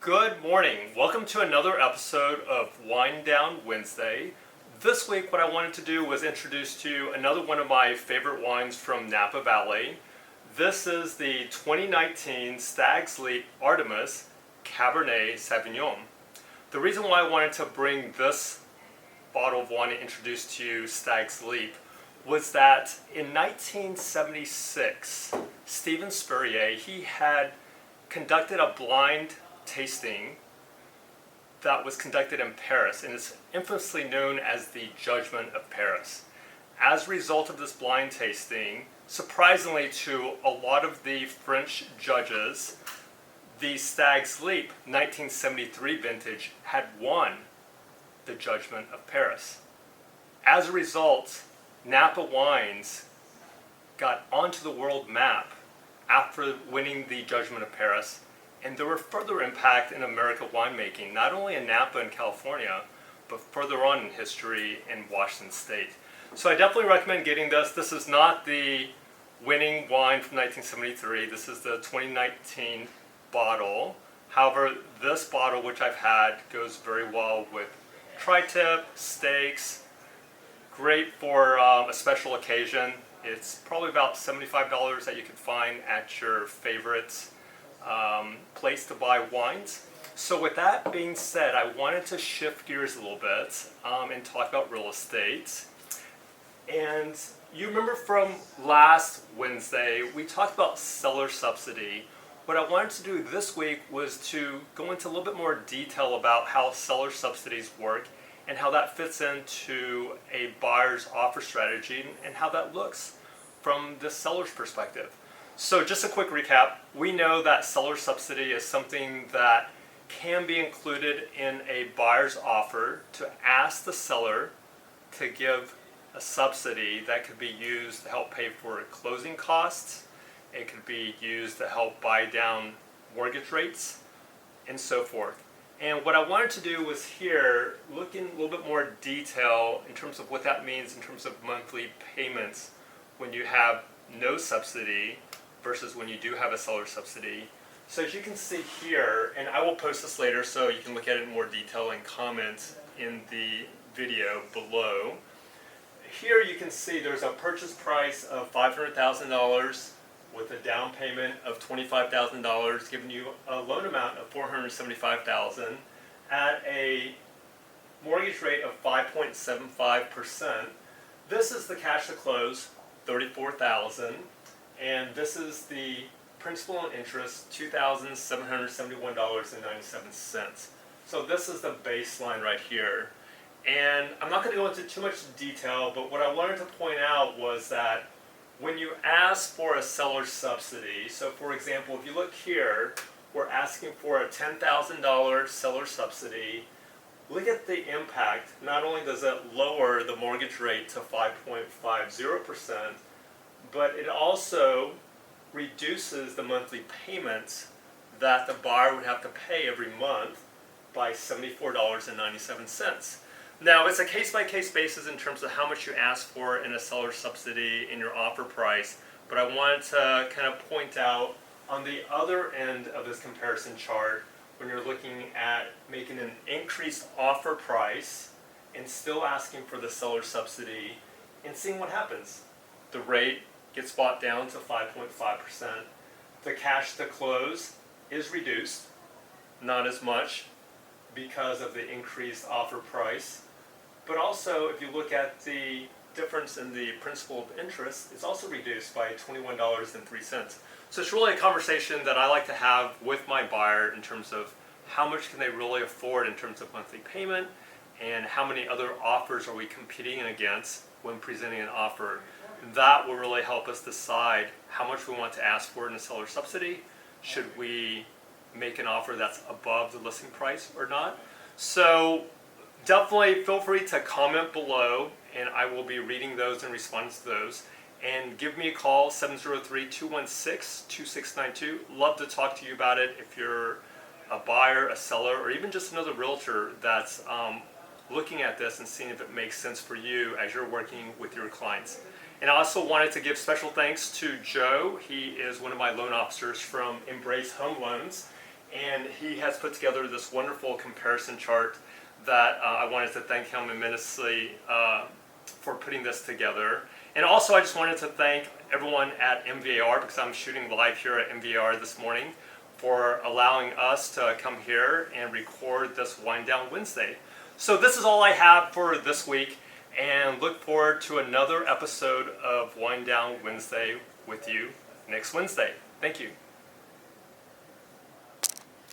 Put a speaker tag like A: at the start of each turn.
A: Good morning. Welcome to another episode of Wine Down Wednesday. This week what I wanted to do was introduce to you another one of my favorite wines from Napa Valley. This is the 2019 Stag'sLeap Artemis Cabernet Sauvignon. The reason why I wanted to bring this bottle of wine and introduce to you Stag'sLeap was that in 1976, Steven Spurrier, he had conducted a blind tasting that was conducted in Paris, and is infamously known as the Judgment of Paris. As a result of this blind tasting, surprisingly to a lot of the French judges, the Stag'sLeap 1973 vintage had won the Judgment of Paris. As a result, Napa wines got onto the world map after winning the Judgment of Paris, and there were further impact in American winemaking, not only in Napa and California, but further on in history in Washington State. So I definitely recommend getting this. This is not the winning wine from 1973. This is the 2019 bottle. However, this bottle, which I've had, goes very well with tri-tip, steaks. Great for a special occasion. It's probably about $75 that you can find at your favorite place to buy wines. So with that being said, I wanted to shift gears a little bit and talk about real estate. And you remember from last Wednesday, we talked about seller subsidy. What I wanted to do this week was to go into a little bit more detail about how seller subsidies work and how that fits into a buyer's offer strategy and how that looks from the seller's perspective. So just a quick recap, we know that seller subsidy is something that can be included in a buyer's offer to ask the seller to give a subsidy that could be used to help pay for closing costs. It could be used to help buy down mortgage rates and so forth. And what I wanted to do was here look in a little bit more detail in terms of what that means in terms of monthly payments when you have no subsidy versus when you do have a seller subsidy. So as you can see here, and I will post this later so you can look at it in more detail and comment in the video below. Here you can see there's a purchase price of $500,000 with a down payment of $25,000, giving you a loan amount of $475,000 at a mortgage rate of 5.75%. This is the cash to close, $34,000, and this is the principal and interest, $2,771.97. So this is the baseline right here. And I'm not going to go into too much detail, but what I wanted to point out was that when you ask for a seller subsidy, so for example, if you look here, we're asking for a $10,000 seller subsidy. Look at the impact. Not only does it lower the mortgage rate to 5.50%, but it also reduces the monthly payments that the buyer would have to pay every month by $74.97. Now, it's a case-by-case basis in terms of how much you ask for in a seller subsidy in your offer price, but I wanted to kind of point out on the other end of this comparison chart, when you're looking at making an increased offer price and still asking for the seller subsidy and seeing what happens. The rate gets bought down to 5.5%. The cash to close is reduced, not as much because of the increased offer price. But also, if you look at the difference in the principal of interest, it's also reduced by $21.03. So it's really a conversation that I like to have with my buyer in terms of how much can they really afford in terms of monthly payment, and how many other offers are we competing against when presenting an offer. That will really help us decide how much we want to ask for in a seller subsidy. Should we make an offer that's above the listing price or not? So definitely feel free to comment below, and I will be reading those and responding to those. And give me a call, 703-216-2692. Love to talk to you about it if you're a buyer, a seller, or even just another realtor that's looking at this and seeing if it makes sense for you as you're working with your clients. And I also wanted to give special thanks to Joe. He is one of my loan officers from Embrace Home Loans. and he has put together this wonderful comparison chart that I wanted to thank him immensely for putting this together. And also I just wanted to thank everyone at MVAR, because I'm shooting live here at MVAR this morning, for allowing us to come here and record this Wind Down Wednesday. So this is all I have for this week, and look forward to another episode of Wind Down Wednesday with you next Wednesday. Thank you.